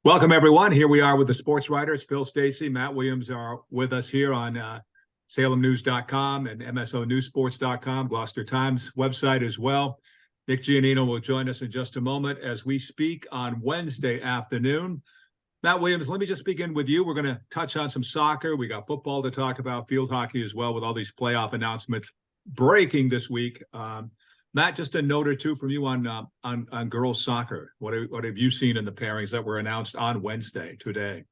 Welcome, everyone. Here we are with the sports writers. Phil Stacey, Matt Williams are with us here on salemnews.com and msonewsports.com, Gloucester Times website as well. Nick Giannino will join us in just a moment as we speak on Wednesday afternoon. Matt Williams, let me just begin with you. We're going to touch on some soccer. We got football to talk about, field hockey as well, with all these playoff announcements breaking this week. Matt, just a note or two from you on girls soccer. What have you seen in the pairings that were announced on Wednesday today?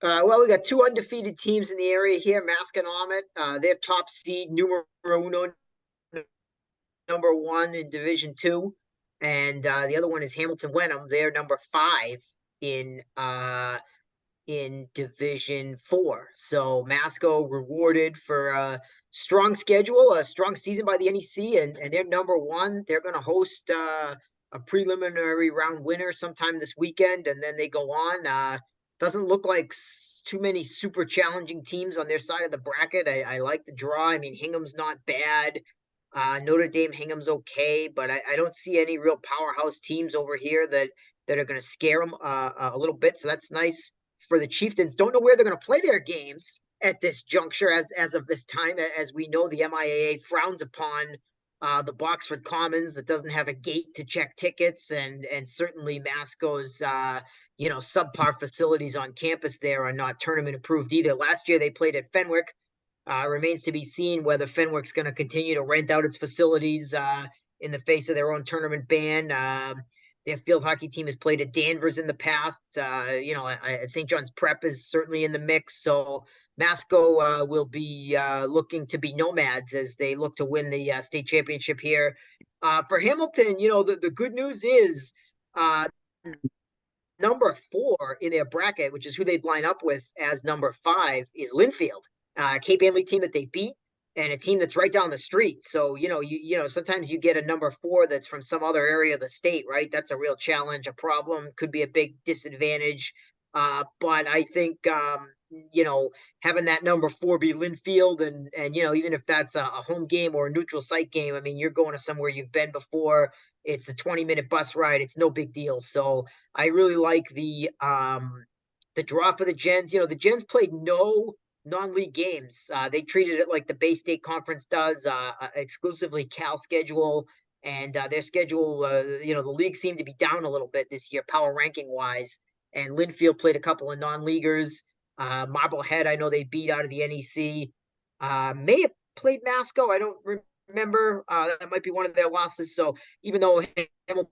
Well, we got two undefeated teams in the area here, Mask and Ahmet. Their top seed, numero uno, number one in Division Two, and the other one is Hamilton Wenham. They're number 5 in Division 4. So Masco rewarded for a strong schedule, a strong season by the NEC, and they're number 1. They're going to host a preliminary round winner sometime this weekend, and then they go on. Doesn't look like too many super challenging teams on their side of the bracket. I like the draw. I mean, Hingham's not bad. Notre Dame, Hingham's okay, but I don't see any real powerhouse teams over here that are going to scare them a little bit. So that's nice for the Chieftains. Don't know where they're going to play their games at this juncture as of this time. As we know, the MIAA frowns upon the Boxford Commons that doesn't have a gate to check tickets, and certainly Masco's subpar facilities on campus there are not tournament approved either. Last year they played at Fenwick. Remains to be seen whether Fenwick's going to continue to rent out its facilities in the face of their own tournament ban. Their field hockey team has played at Danvers in the past. St. John's Prep is certainly in the mix. So Masco will be looking to be nomads as they look to win the state championship here. For Hamilton, the good news is number 4 in their bracket, which is who they'd line up with as number 5, is Linfield, Cape Ann League team that they beat, and a team that's right down the street. So, sometimes you get a number 4 that's from some other area of the state, right? That's a real challenge, a problem, could be a big disadvantage. But I think, having that number 4 be Linfield and even if that's a home game or a neutral site game, I mean, you're going to somewhere you've been before. It's a 20-minute bus ride. It's no big deal. So I really like the draw for the Gens. The Gens played no non-league games. They treated it like the Bay State Conference does, exclusively Cal schedule, and their schedule, the league seemed to be down a little bit this year, power ranking wise. And Linfield played a couple of non-leaguers. Marblehead, I know they beat out of the NEC. May have played Masco. I don't remember. That might be one of their losses. So even though Hamilton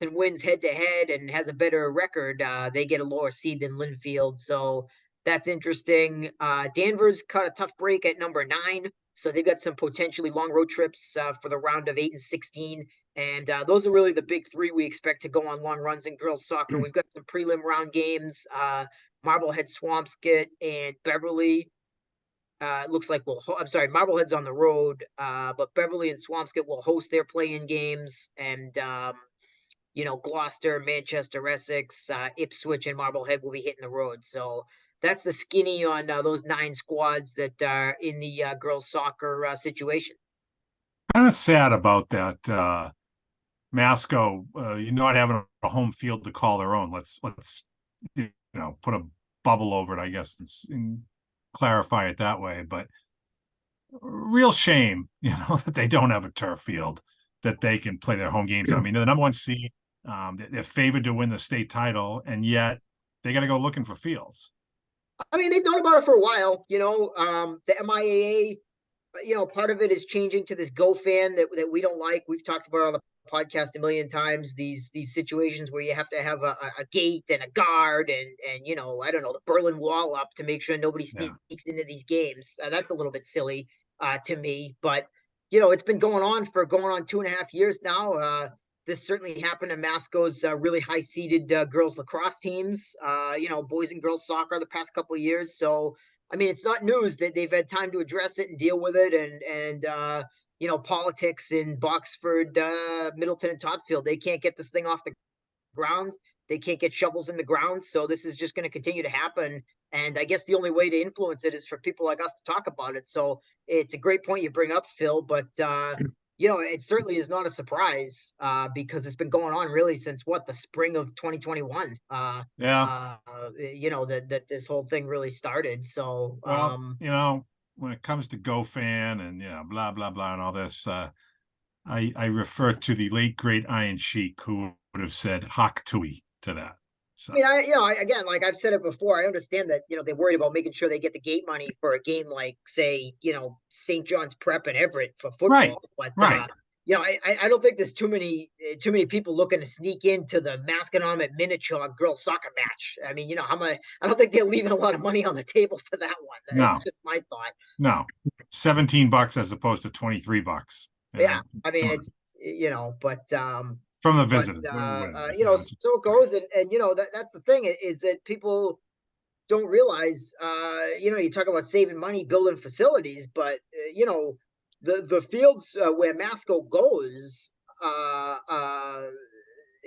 wins head-to-head and has a better record, they get a lower seed than Linfield. So that's interesting. Danvers cut a tough break at number 9. So they've got some potentially long road trips for the round of 8 and 16. And those are really the big 3 we expect to go on long runs in girls soccer. We've got some prelim round games. Marblehead, Swampscott, and Beverly. Looks like Marblehead's on the road, but Beverly and Swampscott will host their play-in games. And, Gloucester, Manchester, Essex, Ipswich, and Marblehead will be hitting the road. So that's the skinny on those 9 squads that are in the girls soccer situation. Kind of sad about that. Masco, not having a home field to call their own. Let's put a bubble over it, I guess, and clarify it that way. But real shame, that they don't have a turf field that they can play their home games. I mean, they're the number 1 seed. They're favored to win the state title, and yet they got to go looking for fields. I mean, they've known about it for a while. The MIAA, part of it is changing to this GoFan that we don't like. We've talked about it on the podcast a million times, these situations where you have to have a gate and a guard and I don't know, the Berlin Wall up to make sure nobody sneaks into these games. That's a little bit silly to me, but it's been going on 2.5 years now. This certainly happened to Masco's really high-seeded girls lacrosse teams, boys and girls soccer the past couple of years. So, I mean, it's not news that they've had time to address it and deal with it. And politics in Boxford, Middleton, and Topsfield, they can't get this thing off the ground. They can't get shovels in the ground. So this is just going to continue to happen. And I guess the only way to influence it is for people like us to talk about it. So it's a great point you bring up, Phil. But you know, it certainly is not a surprise because it's been going on really since what, the spring of 2021. Yeah. Uh, you know, that this whole thing really started. So, Well, you know, when it comes to GoFan and blah blah blah and all this, I refer to the late great Iron Sheik who would have said "Hak Tui" to that. So I mean, again, like I've said it before, I understand that, you know, they're worried about making sure they get the gate money for a game like, say, you know, St. John's Prep and Everett for right, football. But, right. you know, I don't think there's too many people looking to sneak into the Masconomet miniature girls soccer match. I mean, you know, I don't think they're leaving a lot of money on the table for that one. That's No, just my thought. no, $17 as opposed to $23. Yeah, I mean, it's, you know, From the but visitors, whatever. you know, so it goes, and you know that's the thing is that people don't realize, you know, you talk about saving money, building facilities, but you know, the fields where Masco goes, uh, uh,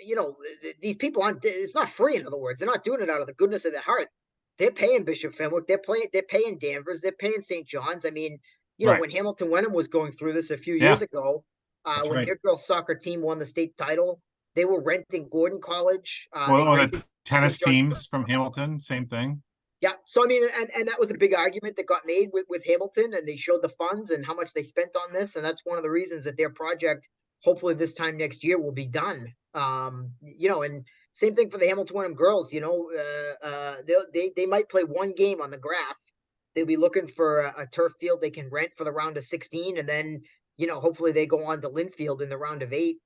you know, these people aren't. It's not free. In other words, they're not doing it out of the goodness of their heart. They're paying Bishop Fenwick. They're paying Danvers. They're paying St. John's. I mean, you know, Right. when Hamilton Wenham was going through this a few Yeah, years ago, that's when right. their girls soccer team won the state title, they were renting Gordon College. They Well, rented the tennis St. John's. teams from Hamilton, same thing. Yeah, so I mean, and that was a big argument that got made with Hamilton, and they showed the funds and how much they spent on this, and that's one of the reasons that their project, hopefully this time next year, will be done. You know, and same thing for the Hamilton Wenham girls. You know, they might play one game on the grass. They'll be looking for a turf field they can rent for the round of 16, and then you know, hopefully they go on to Linfield in the round of 8.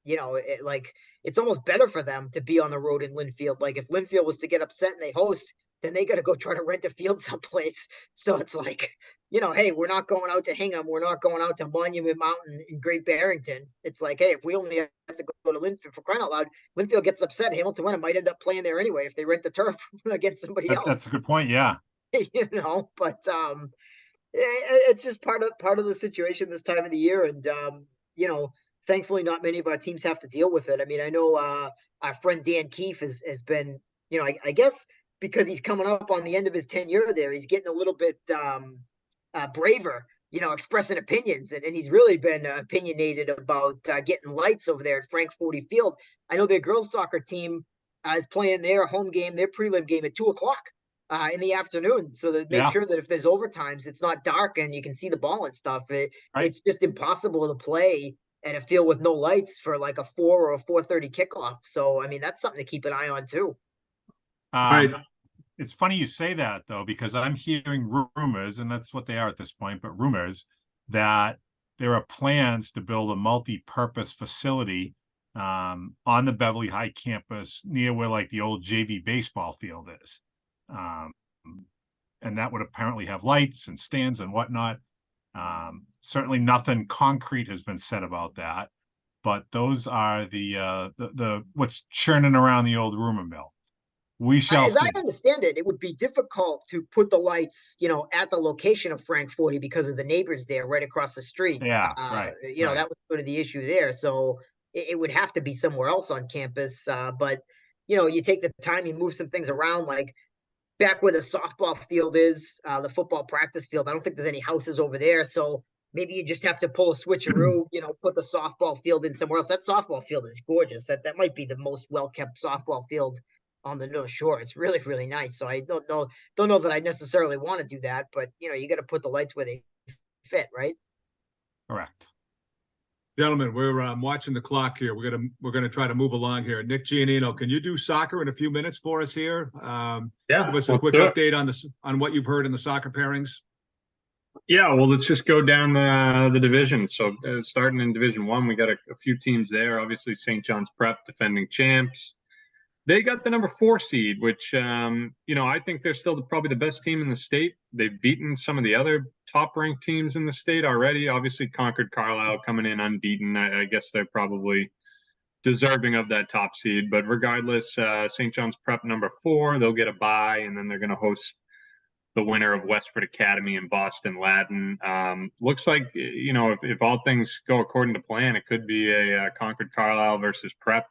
You know, like it's almost better for them to be on the road in Linfield. Like if Linfield was to get upset and they host, then they got to go try to rent a field someplace. So it's like, you know, hey, we're not going out to Hingham. We're not going out to Monument Mountain in Great Barrington. It's like, hey, if we only have to go to Linfield for crying out loud, Linfield gets upset. Hamilton Wenham might end up playing there anyway if they rent the turf against somebody else. That's a good point. Yeah. You know, but it's just part of the situation this time of the year, and you know, thankfully, not many of our teams have to deal with it. I mean, I know our friend Dan Keefe has been, you know, I guess because he's coming up on the end of his tenure there, he's getting a little bit braver, you know, expressing opinions, and he's really been opinionated about getting lights over there at Frank 40 Field. I know their girls soccer team is playing their home game, their prelim game at 2 o'clock in the afternoon, so that make Yeah. sure that if there's overtimes, it's not dark and you can see the ball and stuff. Right. It's just impossible to play at a field with no lights for like a 4 or a 4:30 kickoff. So I mean, that's something to keep an eye on too. Right. It's funny you say that though, because I'm hearing rumors, and that's what they are at this point, but rumors that there are plans to build a multi-purpose facility on the Beverly High campus near where like the old JV baseball field is. And that would apparently have lights and stands and whatnot. Certainly nothing concrete has been said about that, but those are the what's churning around the old rumor mill. We shall As I see. understand it, it would be difficult to put the lights, you know, at the location of Frank 40 because of the neighbors there right across the street. Yeah, right, You know, right. that was sort of the issue there. So it would have to be somewhere else on campus. But, you know, you take the time, you move some things around, like back where the softball field is, the football practice field. I don't think there's any houses over there. So maybe you just have to pull a switcheroo, you know, put the softball field in somewhere else. That softball field is gorgeous. That might be the most well kept softball field on the North Shore. It's really, really nice. So I don't know that I necessarily want to do that, but you know, you got to put the lights where they fit, right? Correct. Gentlemen, we're watching the clock here. We're gonna try to move along here. Nick Giannino, can you do soccer in a few minutes for us here? Yeah, Give us a let's quick do it. update on what you've heard in the soccer pairings. Yeah, well, let's just go down the division. So starting in Division One, we got a few teams there. Obviously, St. John's Prep, defending champs. They got the number 4 seed, which you know, I think they're still probably the best team in the state. They've beaten some of the other top ranked teams in the state already. Obviously, Concord Carlisle coming in unbeaten. I guess they're probably deserving of that top seed. But regardless, St. John's Prep number 4, they'll get a bye, and then they're going to host the winner of Westford Academy and Boston Latin. Looks like, you know, if all things go according to plan, it could be a Concord Carlisle versus Prep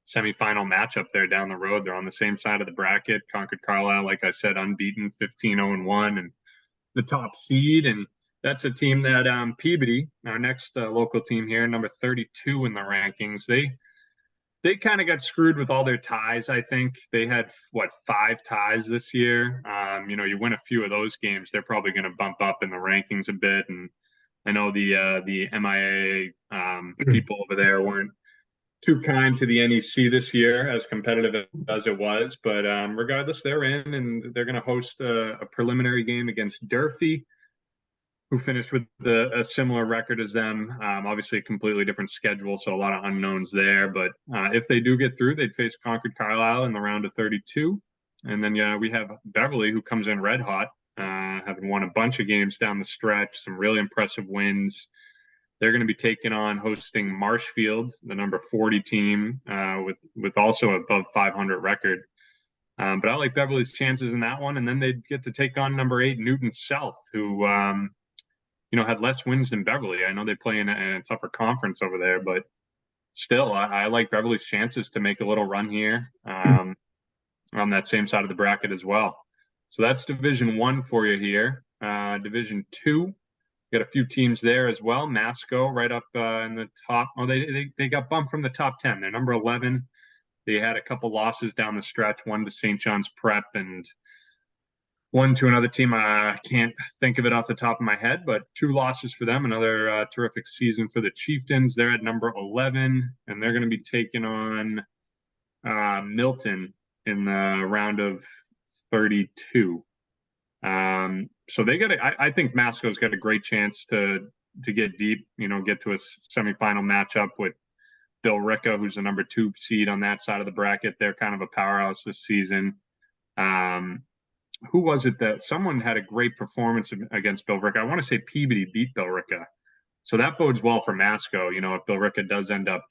semifinal matchup there down the road. They're on the same side of the bracket. Concord Carlisle, like I said, unbeaten, 15-0-1, and the top seed. And That's a team that Peabody, our next local team here, number 32 in the rankings. They kind of got screwed with all their ties. I think they had what 5 ties this year. You win a few of those games, they're probably going to bump up in the rankings a bit. And I know the MIA people over there weren't too kind to the NEC this year, as competitive as it was. But regardless, they're in, and they're going to host a preliminary game against Durfee, who finished with a similar record as them. Obviously, a completely different schedule, so a lot of unknowns there. But if they do get through, they'd face Concord Carlisle in the round of 32. And then we have Beverly, who comes in red hot, having won a bunch of games down the stretch, some really impressive wins. They're going to be taking on hosting Marshfield, the number 40 team, with also above 500 record. But I like Beverly's chances in that one. And then they'd get to take on number 8 Newton South, who had less wins than Beverly. I know they play in a tougher conference over there, but still, I like Beverly's chances to make a little run here on that same side of the bracket as well. So that's Division 1 for you here. Division 2, got a few teams there as well. Masco right up in the top. Oh, they got bumped from the top 10. They're number 11. They had a couple losses down the stretch, one to St. John's Prep and one to another team. I can't think of it off the top of my head, but 2 losses for them. Another terrific season for the Chieftains. They're at number 11, and they're going to be taking on Milton in the round of 32. So they got. I think Masco's got a great chance to get deep. Get to a semifinal matchup with Bill Ricca, who's the number 2 seed on that side of the bracket. They're kind of a powerhouse this season. Who was it that someone had a great performance against Bill Ricca? I want to say Peabody beat Bill Ricca. So that bodes well for Masco, if Bill Ricca does end up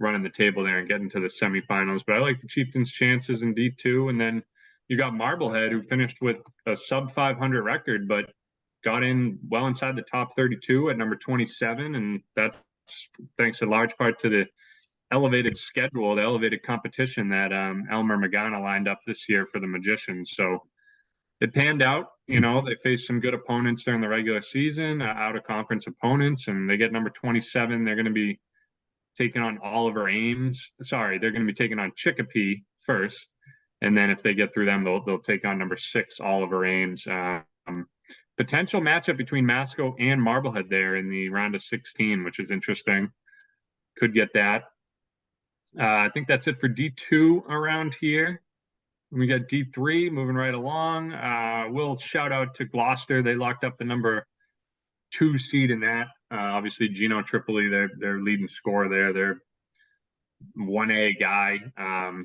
running the table there and getting to the semifinals. But I like the Chieftains' chances in D2. And then you got Marblehead, who finished with a sub 500 record, but got in well inside the top 32 at number 27. And that's thanks in large part to the elevated schedule, the elevated competition that Elmer Magana lined up this year for the Magicians. So it panned out. They faced some good opponents during the regular season, out of conference opponents, and they get number 27. They're going to be taking on Oliver Ames. Sorry, they're going to be taking on Chicopee first, and then if they get through them, they'll take on number 6 Oliver Ames. Potential matchup between Masco and Marblehead there in the round of 16, which is interesting. Could get that. I think that's it for D2 around here. We got D3 moving right along. We'll shout out to Gloucester. They locked up the number 2 seed in that. Obviously, Gino Tripoli, their leading scorer there. They're 1A guy.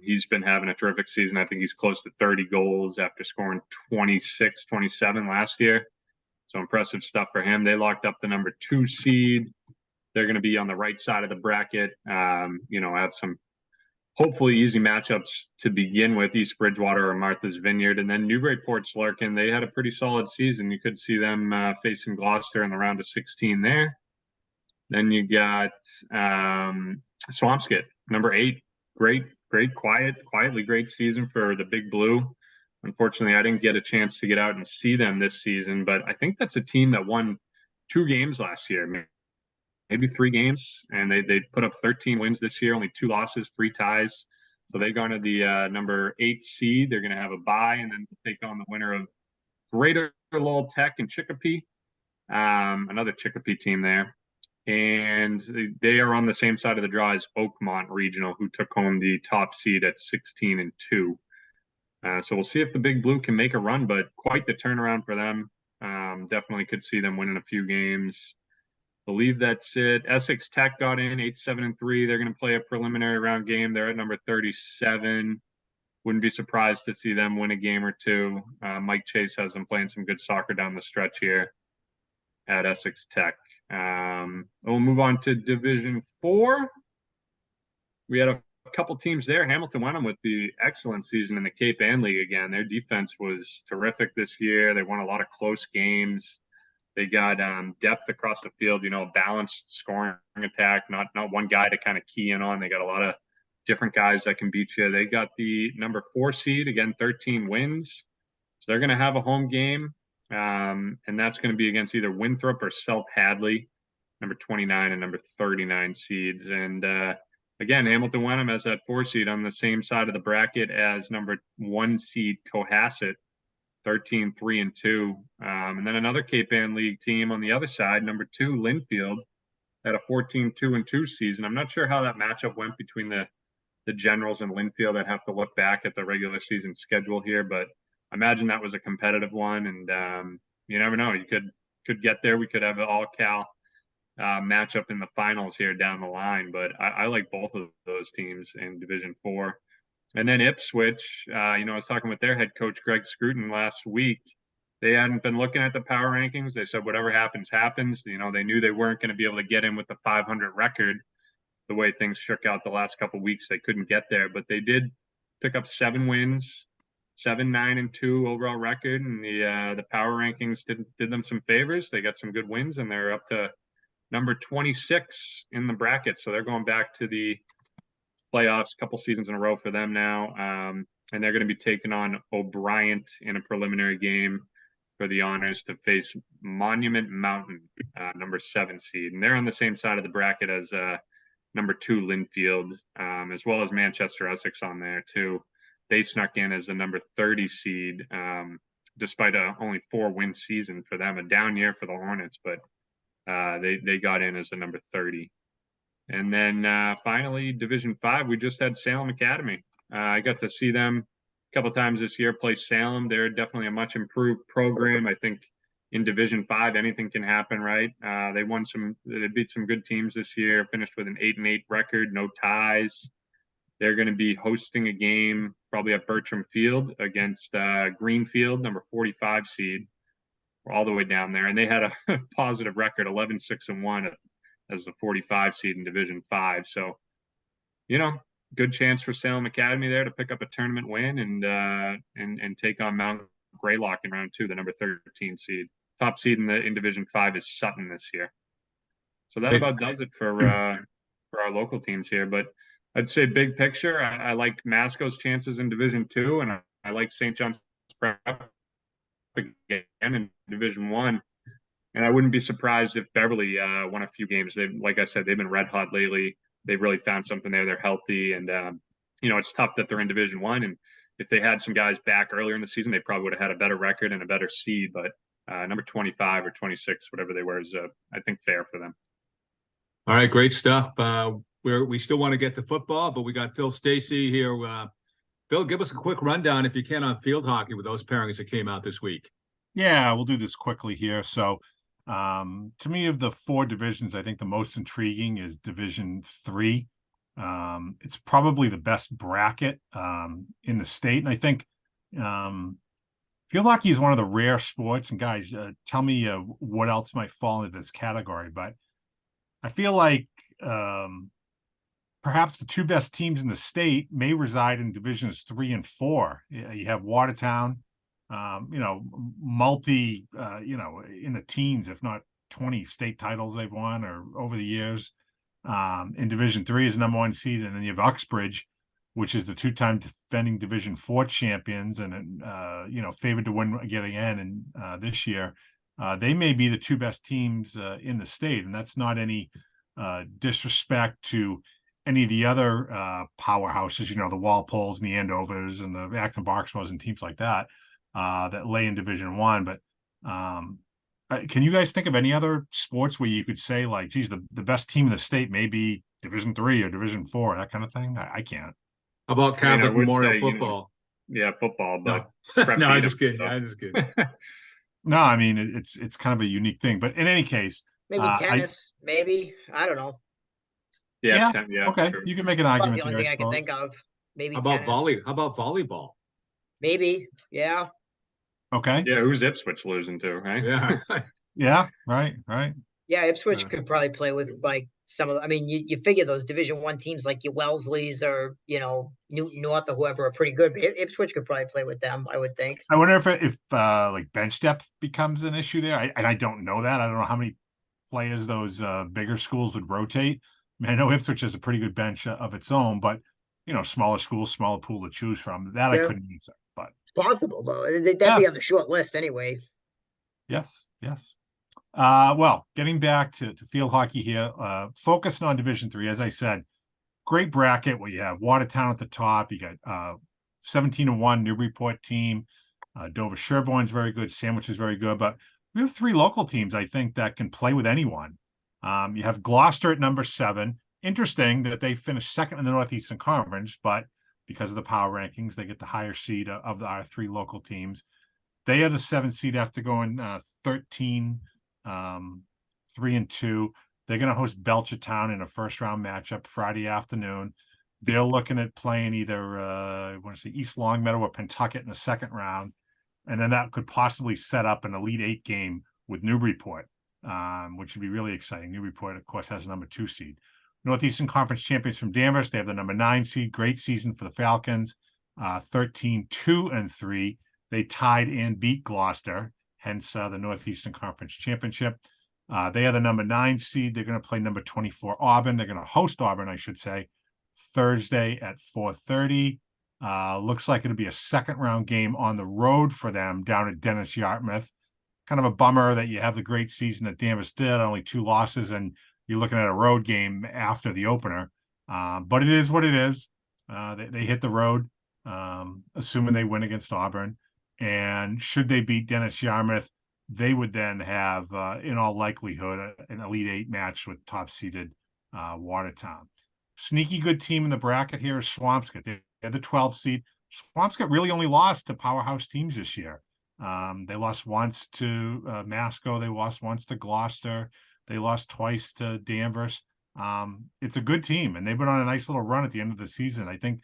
He's been having a terrific season. I think he's close to 30 goals after scoring 26, 27 last year. So impressive stuff for him. They locked up the number 2 seed. They're going to be on the right side of the bracket. Have some hopefully easy matchups to begin with, East Bridgewater or Martha's Vineyard. And then Newburyport Slurkin, they had a pretty solid season. You could see them facing Gloucester in the round of 16 there. Then you got Swampscott, number 8. Great, quietly great season for the Big Blue. Unfortunately, I didn't get a chance to get out and see them this season, but I think that's a team that won 2 games last year, maybe 3 games, and they put up 13 wins this year, only 2 losses, 3 ties. So they garnered the number 8 seed. They're going to have a bye, and then take on the winner of Greater Lowell Tech and Chicopee, another Chicopee team there. And they are on the same side of the draw as Oakmont Regional, who took home the top seed at 16-2. So we'll see if the Big Blue can make a run, but quite the turnaround for them. Definitely could see them winning a few games. Believe that's it. Essex Tech got in 8-7-3. They're going to play a preliminary round game. They're at number 37. Wouldn't be surprised to see them win a game or 2. Mike Chase has them playing some good soccer down the stretch here at Essex Tech. We'll move on to Division 4. We had a couple teams there. Hamilton Wenham with the excellent season in the Cape Ann League again. Their defense was terrific this year. They won a lot of close games. They got depth across the field, balanced scoring attack, not one guy to kind of key in on. They got a lot of different guys that can beat you. They got the number 4 seed, again, 13 wins. So they're going to have a home game And that's going to be against either Winthrop or South Hadley, number 29 and number 39 seeds. And again, Hamilton Wenham has that 4 seed on the same side of the bracket as number 1 seed Cohasset, 13-3-2. And then another Cape Ann League team on the other side, number 2 Linfield, had a 14-2-2 season. I'm not sure how that matchup went between the Generals and Linfield. I'd have to look back at the regular season schedule here, but I imagine that was a competitive one. And you never know, you could get there. We could have an all Cal matchup in the finals here down the line. But I like both of those teams in Division 4. And then Ipswich, I was talking with their head coach Greg Scruton last week. They hadn't been looking at the power rankings. They said whatever happens, happens. They knew they weren't going to be able to get in with the 500 record. The way things shook out the last couple of weeks, they couldn't get there, but they did pick up 7 wins, 7-9-2 overall record, and the power rankings did them some favors. They got some good wins, and they're up to number 26 in the bracket. So they're going back to the playoffs a couple seasons in a row for them now, and they're going to be taking on O'Brien in a preliminary game for the honors to face Monument Mountain, number 7 seed, and they're on the same side of the bracket as number 2 Linfield, as well as Manchester Essex on there too. They snuck in as the number 30 seed, despite a only 4-win season for them, a down year for the Hornets, but they got in as the number 30. And then finally, Division 5, we just had Salem Academy. I got to see them a couple times this year play Salem. They're definitely a much improved program. I think in Division 5, anything can happen, right? They beat some good teams this year, finished with an 8-8 record, no ties. They're going to be hosting a game probably at Bertram Field against Greenfield, number 45 seed, all the way down there. And they had a positive record, 11-6-1 as the 45 seed in Division 5. So, good chance for Salem Academy there to pick up a tournament win and take on Mount Greylock in round 2, the number 13 seed. Top seed in Division 5 is Sutton this year. So that about does it for our local teams here. But I'd say big picture, I like Masco's chances in Division 2, and I like St. John's Prep again in Division 1. And I wouldn't be surprised if Beverly won a few games. Like I said, they've been red hot lately. They've really found something there. They're healthy, and it's tough that they're in Division 1. And if they had some guys back earlier in the season, they probably would have had a better record and a better seed. But number 25 or 26, whatever they were, is I think fair for them. All right, great stuff. We still want to get to football, but we got Phil Stacey here. Phil, give us a quick rundown, if you can, on field hockey with those pairings that came out this week. Yeah, we'll do this quickly here. So, to me, of the 4 divisions, I think the most intriguing is Division 3. It's probably the best bracket in the state, and I think field hockey is one of the rare sports. And guys, tell me what else might fall into this category. But I feel like perhaps the 2 best teams in the state may reside in Divisions 3 and 4. You have Watertown, multi, in the teens, if not 20 state titles they've won or over the years. In Division 3 is number 1 seed, and then you have Uxbridge, which is the 2-time defending Division 4 champions and favored to win again and this year. They may be the 2 best teams in the state, and that's not any disrespect to any of the other powerhouses, the Walpoles and the Andovers and the Acton Barksbos and teams like that that lay in Division 1. But can you guys think of any other sports where you could say, like, geez, the best team in the state may be Division 3 or Division 4, that kind of thing? I can't. How about Catholic Memorial football? Football, but no, I'm just kidding. No, I mean, it's kind of a unique thing. But in any case, maybe tennis, maybe, I don't know. Yeah. Okay. Sure. You can make an argument. That's the only thing I can think of. Maybe How about tennis. How about volleyball? Maybe. Yeah. Okay. Yeah. Who's Ipswich losing to? Right? Yeah. Yeah. Right. Yeah. Ipswich could probably play with like some of. I mean, you figure those Division 1 teams like your Welsleys or Newton North or whoever are pretty good. But Ipswich could probably play with them, I would think. I wonder if like bench depth becomes an issue there. I don't know that. I don't know how many players those bigger schools would rotate. I mean, I know Ipswich has a pretty good bench of its own, but smaller schools, smaller pool to choose from. That I couldn't answer, but it's possible though. That'd be on the short list anyway. Yes, yes. Well, getting back to field hockey here, focusing on Division III, as I said, great bracket where you have Watertown at the top. You got 17-1 Newburyport team. Dover Sherborne's very good. Sandwich is very good. But we have 3 local teams, I think, that can play with anyone. You have Gloucester at number 7. Interesting that they finished second in the Northeastern Conference, but because of the power rankings, they get the higher seed of our 3 local teams. They are the 7th seed after going 13, 3-2. They're going to host Belchertown in a first-round matchup Friday afternoon. They're looking at playing either I want to say East Longmeadow or Pentucket in the second round, and then that could possibly set up an Elite 8 game with Newburyport, which would be really exciting. Newburyport, of course, has a number 2 seed. Northeastern Conference champions from Danvers. They have the number 9 seed. Great season for the Falcons. 13-2-3. They tied and beat Gloucester, hence the Northeastern Conference Championship. They are the number 9 seed. They're going to play number 24 Auburn. They're going to host Auburn, I should say, Thursday at 4:30. Looks like it'll be a second round game on the road for them down at Dennis Yarmouth. Kind of a bummer that you have the great season that Danvers did, only 2 losses, and you're looking at a road game after the opener. But it is what it is. They hit the road, assuming they win against Auburn. And should they beat Dennis Yarmouth, they would then have, in all likelihood, an Elite 8 match with top-seeded Watertown. Sneaky good team in the bracket here is Swampscott. They're the 12th seed. Swampscott really only lost to powerhouse teams this year. They lost once to Masco. They lost once to Gloucester. They lost twice to Danvers. It's a good team, and they've been on a nice little run at the end of the season. I think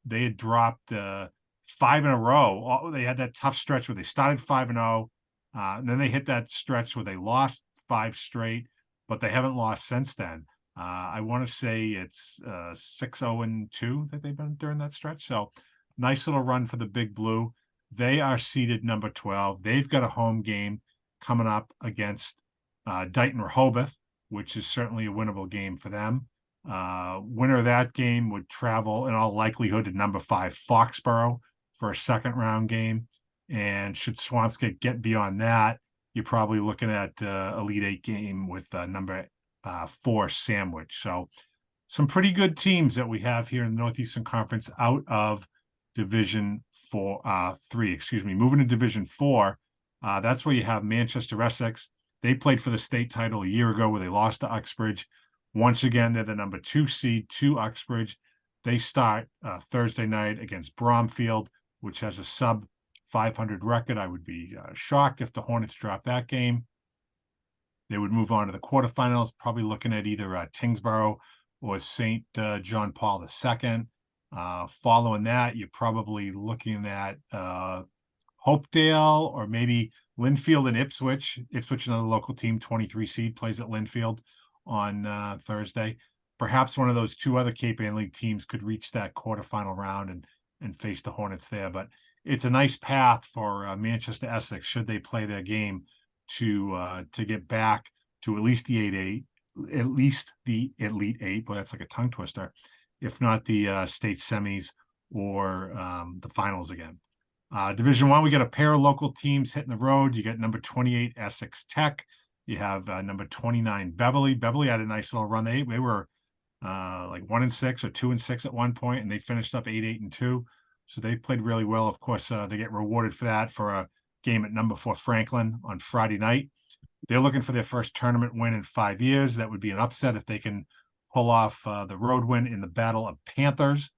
they had dropped 5 in a row. They had that tough stretch where they started 5-0. And then they hit that stretch where they lost 5 straight, but they haven't lost since then. I want to say it's 6-0-2 that they've been during that stretch. So nice little run for the Big Blue. They are seeded number 12. They've got a home game coming up against Dighton Rehoboth, which is certainly a winnable game for them. Winner of that game would travel in all likelihood to number 5 Foxborough for a second round game. And should Swampscott get beyond that, you're probably looking at Elite 8 game with number 4 Sandwich. So some pretty good teams that we have here in the Northeastern Conference out of Division 3, moving to Division 4. That's where you have Manchester Essex. They played for the state title a year ago where they lost to Uxbridge. Once again, they're the number 2 seed to Uxbridge. They start Thursday night against Bromfield, which has a sub 500 record. I would be shocked if the Hornets drop that game. They would move on to the quarterfinals, probably looking at either Tingsboro or St. John Paul II. Following that, you're probably looking at Hopedale or maybe Linfield and Ipswich. Ipswich, another local team, 23 seed, plays at Linfield on Thursday. Perhaps one of those 2 other Cape Ann League teams could reach that quarterfinal round and face the Hornets there. But it's a nice path for Manchester Essex, should they play their game, to get back to at least the Elite 8. But that's like a tongue twister, if not the state semis or the finals again. Division 1, we got a pair of local teams hitting the road. You got number 28 Essex Tech. You have number 29 Beverly. Beverly had a nice little run. They were like 1-6 or 2-6 at one point, and they finished up 8-2. So they played really well. Of course, they get rewarded for that for a game at number 4 Franklin on Friday night. They're looking for their first tournament win in 5 years. That would be an upset if they can pull off the road win in the Battle of Panthers,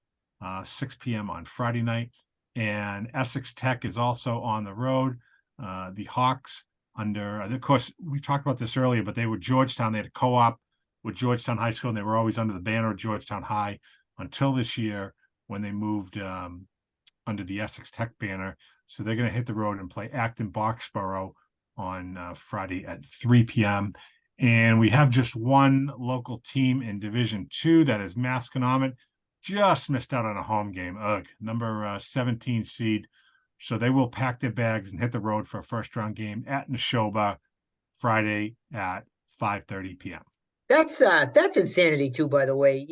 6 p.m. on Friday night. And Essex Tech is also on the road. The Hawks of course, we talked about this earlier, but they were Georgetown. They had a co-op with Georgetown High School, and they were always under the banner of Georgetown High until this year when they moved under the Essex Tech banner. So they're going to hit the road and play Acton Boxborough on Friday at 3 p.m. And we have just one local team in Division 2, that is Masconomet. Just missed out on a home game. Number 17 seed. So they will pack their bags and hit the road for a first-round game at Neshoba Friday at 5:30 p.m. That's insanity too, by the way.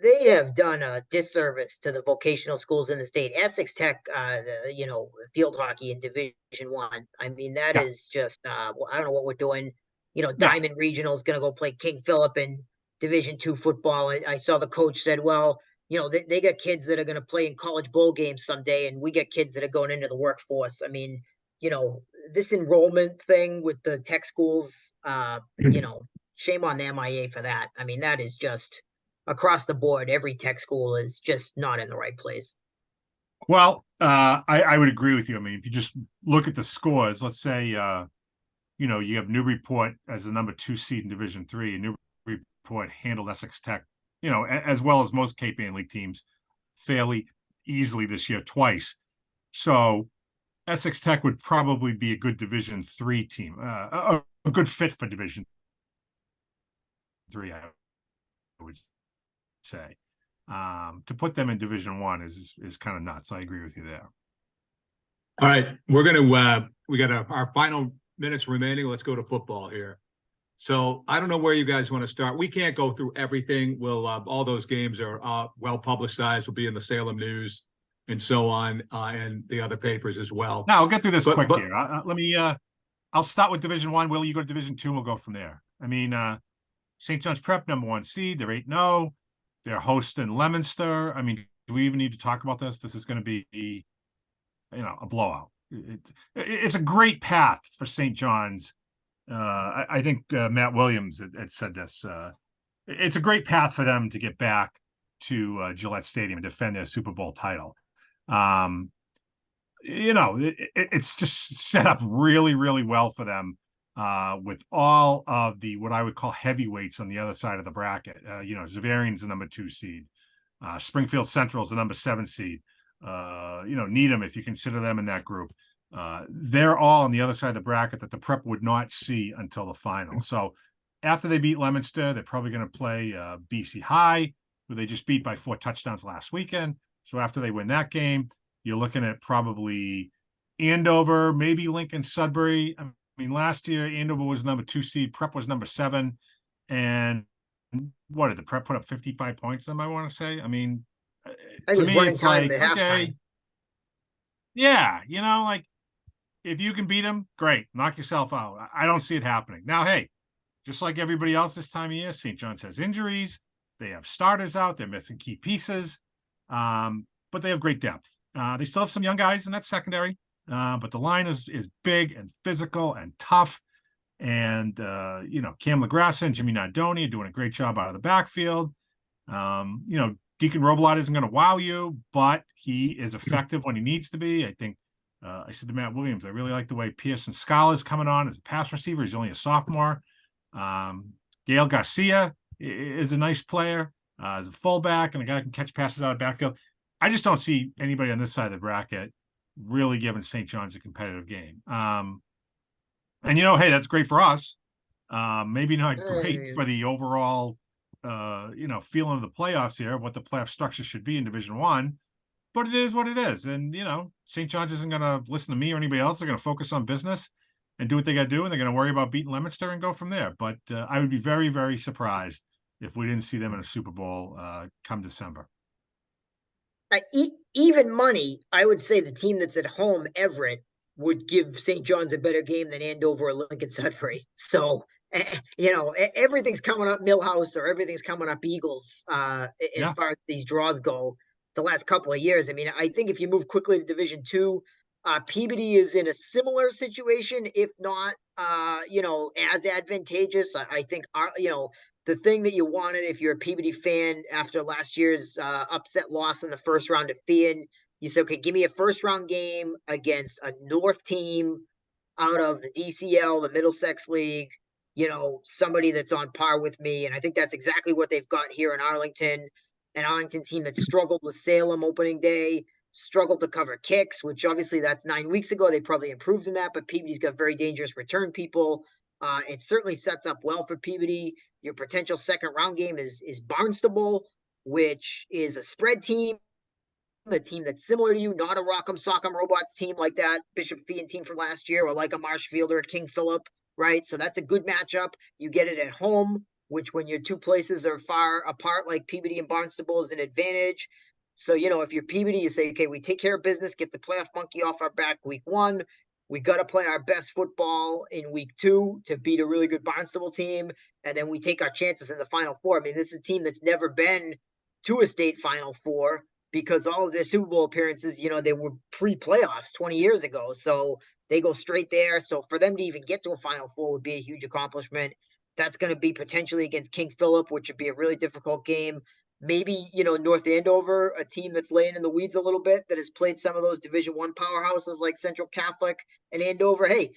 they have done a disservice to the vocational schools in the state. Essex Tech, field hockey in Division 1. I mean, that Yeah. is just, I don't know what we're doing. Yeah. Diamond Regional is going to go play King Philip in Division 2 football. I saw the coach said, well, they got kids that are going to play in college bowl games someday, and we got kids that are going into the workforce. I mean, this enrollment thing with the tech schools, shame on the MIA for that. I mean, that is just across the board. Every tech school is just not in the right place. Well, I would agree with you. I mean, if you just look at the scores, let's say, you have Newburyport as the number 2 seed in Division 3, and Newburyport handled Essex Tech, as well as most Cape Ann League teams, fairly easily this year twice. So Essex Tech would probably be a good Division 3 team, a good fit for Division 3, I would say. To put them in Division 1 is kind of nuts. I agree with you there. All right, we got our final minutes remaining. Let's go to football here. So I don't know where you guys want to start. We can't go through everything. We'll all those games are well publicized. Will be in the Salem News and so on, and the other papers as well. Now I'll get through this quick here. I'll start with Division 1. Will, you go to Division 2, and we'll go from there. I mean, St. John's Prep, number 1 seed. They're 8-0. They're hosting Leominster. I mean, do we even need to talk about this? This is going to be, a blowout. It's a great path for St. John's. I think Matt Williams had said this. It's a great path for them to get back to Gillette Stadium and defend their Super Bowl title. It's just set up really, really well for them. With all of the what I would call heavyweights on the other side of the bracket. Zavarian's the number 2 seed. Springfield Central is the number 7 seed. Needham, if you consider them in that group. They're all on the other side of the bracket that the Prep would not see until the final. So after they beat Leominster, they're probably going to play BC High, who they just beat by 4 touchdowns last weekend. So after they win that game, you're looking at probably Andover, maybe Lincoln Sudbury. I mean, last year, Andover was number 2 seed. Prep was number 7. And what did the Prep put up 55 points on them, I want to say? I mean, to me, it's like, okay. Yeah, if you can beat them, great. Knock yourself out. I don't see it happening. Now, hey, just like everybody else this time of year, St. John's has injuries. They have starters out. They're missing key pieces. But they have great depth. They still have some young guys in that secondary. But the line is big and physical and tough. And, Cam LaGrassa and Jimmy Nardoni are doing a great job out of the backfield. Deacon Robillard isn't going to wow you, but he is effective when he needs to be. I think I said to Matt Williams, I really like the way Pearson Scala is coming on as a pass receiver. He's only a sophomore. Gail Garcia is a nice player as a fullback and a guy who can catch passes out of backfield. I just don't see anybody on this side of the bracket really giving St. John's a competitive game. Hey, that's great for us. Maybe not great for the overall, feeling of the playoffs here, of what the playoff structure should be in Division 1, but it is what it is. And, St. John's isn't going to listen to me or anybody else. They're going to focus on business and do what they got to do. And they're going to worry about beating Leominster and go from there. But I would be very, very surprised if we didn't see them in a Super Bowl come December. Even money, I would say the team that's at home, Everett, would give St. John's a better game than Andover or Lincoln Sudbury. So, everything's coming up Millhouse or everything's coming up Eagles as far as these draws go the last couple of years. I mean, I think if you move quickly to Division 2, Peabody is in a similar situation, if not, as advantageous. I think, the thing that you wanted if you're a Peabody fan after last year's upset loss in the first round of Fian, you said, okay, give me a first round game against a North team out of the DCL, the Middlesex League, somebody that's on par with me. And I think that's exactly what they've got here in Arlington. An Arlington team that struggled with Salem opening day, struggled to cover kicks, which obviously that's 9 weeks ago. They probably improved in that, but Peabody's got very dangerous return people. It certainly sets up well for Peabody. Your potential second round game is Barnstable, which is a spread team, a team that's similar to you, not a Rock'em Sock'em Robots team like that Bishop Fian team from last year, or like a Marshfield or a King Philip, right? So that's a good matchup. You get it at home. which when your two places are far apart, like Peabody and Barnstable, is an advantage. So, if you're Peabody, you say, okay, we take care of business, get the playoff monkey off our back week 1. We got to play our best football in week 2 to beat a really good Barnstable team. And then we take our chances in the Final Four. I mean, this is a team that's never been to a state Final Four because all of their Super Bowl appearances, they were pre-playoffs 20 years ago. So they go straight there. So for them to even get to a Final Four would be a huge accomplishment. That's going to be potentially against King Philip, which would be a really difficult game. Maybe, North Andover, a team that's laying in the weeds a little bit, that has played some of those Division I powerhouses like Central Catholic and Andover. Hey,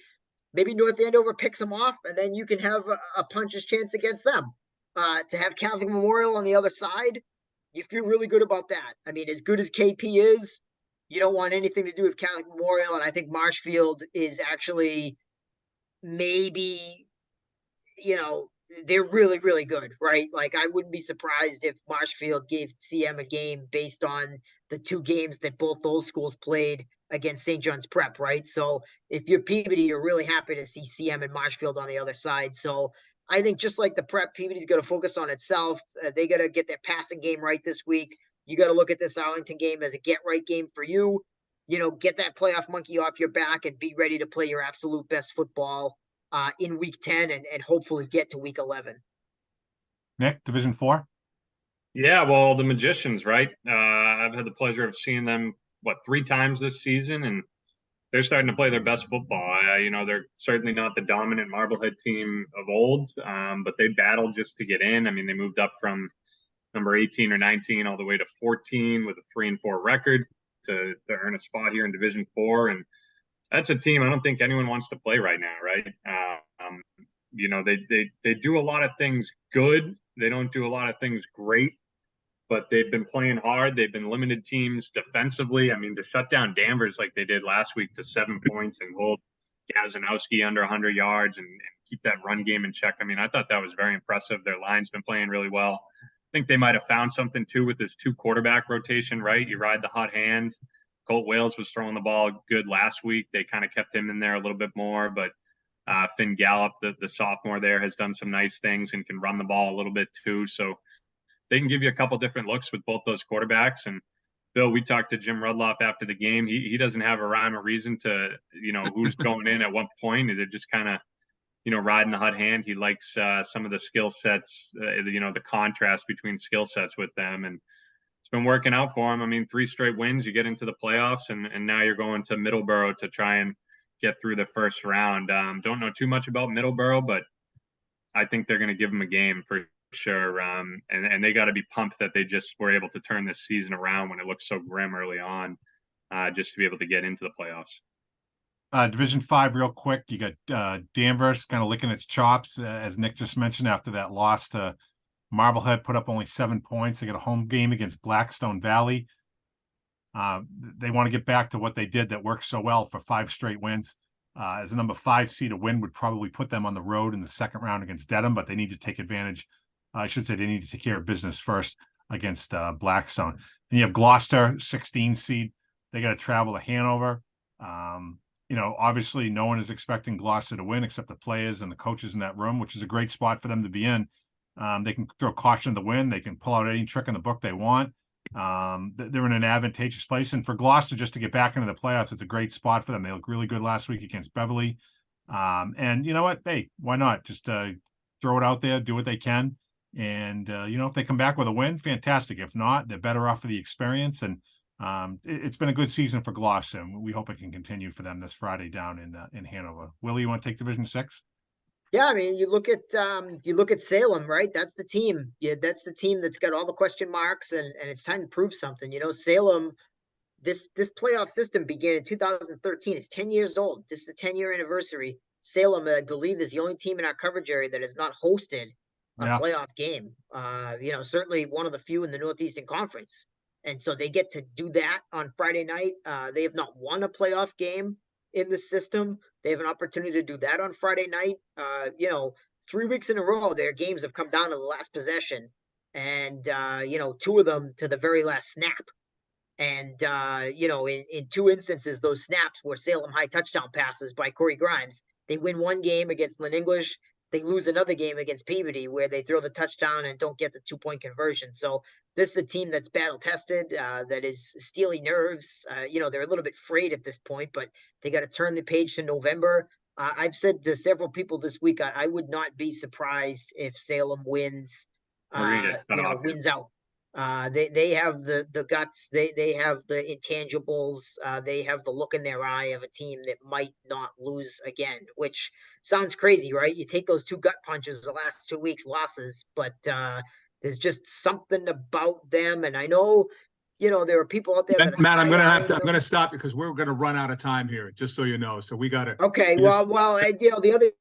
maybe North Andover picks them off, and then you can have a puncher's chance against them. To have Catholic Memorial on the other side, you feel really good about that. I mean, as good as KP is, you don't want anything to do with Catholic Memorial, and I think Marshfield is actually maybe, they're really, really good, right? Like, I wouldn't be surprised if Marshfield gave CM a game based on the 2 games that both those schools played against St. John's Prep, right? So if you're Peabody, you're really happy to see CM and Marshfield on the other side. So I think just like the Prep, Peabody's got to focus on itself. They got to get their passing game right this week. You got to look at this Arlington game as a get-right game for you. Get that playoff monkey off your back and be ready to play your absolute best football in week 10 and hopefully get to week 11. Nick, Division 4? Yeah, well, the Magicians, right? I've had the pleasure of seeing them, 3 times this season, and they're starting to play their best football. They're certainly not the dominant Marblehead team of old, but they battled just to get in. I mean, they moved up from number 18 or 19 all the way to 14 with a 3-4 record to earn a spot here in Division 4. And that's a team I don't think anyone wants to play right now, right? They do a lot of things good. They don't do a lot of things great, but they've been playing hard. They've been limited teams defensively. I mean, to shut down Danvers like they did last week to 7 points and hold Gazanowski under 100 yards and keep that run game in check. I mean, I thought that was very impressive. Their line's been playing really well. I think they might have found something too with this 2 quarterback rotation, right? You ride the hot hand. Colt Wales was throwing the ball good last week. They kind of kept him in there a little bit more, but Finn Gallup, the sophomore there, has done some nice things and can run the ball a little bit too. So they can give you a couple different looks with both those quarterbacks. And Bill, we talked to Jim Rudloff after the game. He doesn't have a rhyme or reason to, who's going in at what point. They're just kind of, riding the hot hand. He likes some of the skill sets, the contrast between skill sets with them. And it's been working out for him. I mean, 3 straight wins, you get into the playoffs, and now you're going to Middleborough to try and get through the first round. Don't know too much about Middleborough, but I think they're going to give them a game for sure. And they got to be pumped that they just were able to turn this season around when it looked so grim early on, just to be able to get into the playoffs. Division 5 real quick. You got Danvers kind of licking its chops, as Nick just mentioned, after that loss to Marblehead, put up only 7 points. They got a home game against Blackstone Valley. They want to get back to what they did that worked so well for 5 straight wins. As a number 5 seed, a win would probably put them on the road in the second round against Dedham, but they need to take advantage. I should say they need to take care of business first against Blackstone. And you have Gloucester, 16 seed. They got to travel to Hanover. Obviously no one is expecting Gloucester to win except the players and the coaches in that room, which is a great spot for them to be in. They can throw caution to the wind. They can pull out any trick in the book they want. They're in an advantageous place. And for Gloucester, just to get back into the playoffs, it's a great spot for them. They look really good last week against Beverly. And you know what? Hey, why not? Just throw it out there, do what they can. And, if they come back with a win, fantastic. If not, they're better off for the experience. And it's been a good season for Gloucester. And we hope it can continue for them this Friday down in Hanover. Willie, you want to take Division 6? Yeah, I mean, you look at Salem, right? That's the team. Yeah, that's the team that's got all the question marks, and it's time to prove something. Salem, this playoff system began in 2013. It's 10 years old. This is the 10-year anniversary. Salem, I believe, is the only team in our coverage area that has not hosted a playoff game. Certainly one of the few in the Northeastern Conference. And so they get to do that on Friday night. They have not won a playoff game in the system. They have an opportunity to do that on Friday night. 3 weeks in a row, their games have come down to the last possession, and 2 of them to the very last snap. And in 2 instances, those snaps were Salem High touchdown passes by Corey Grimes. They win one game against Lynn English. they lose another game against Peabody where they throw the touchdown and don't get the 2-point conversion. So this is a team that's battle tested, that is steely nerves. They're a little bit frayed at this point, but they got to turn the page to November. I've said to several people this week, I would not be surprised if Salem wins, wins out. They have the guts, they have the intangibles, they have the look in their eye of a team that might not lose again, which sounds crazy, right? You take those 2 gut punches the last 2 weeks losses, but there's just something about them. And I know, there are people out there that are Matt, I'm side-eyeing gonna them. stop because we're gonna run out of time here, just so you know. So we gotta. Okay, we just- well, the other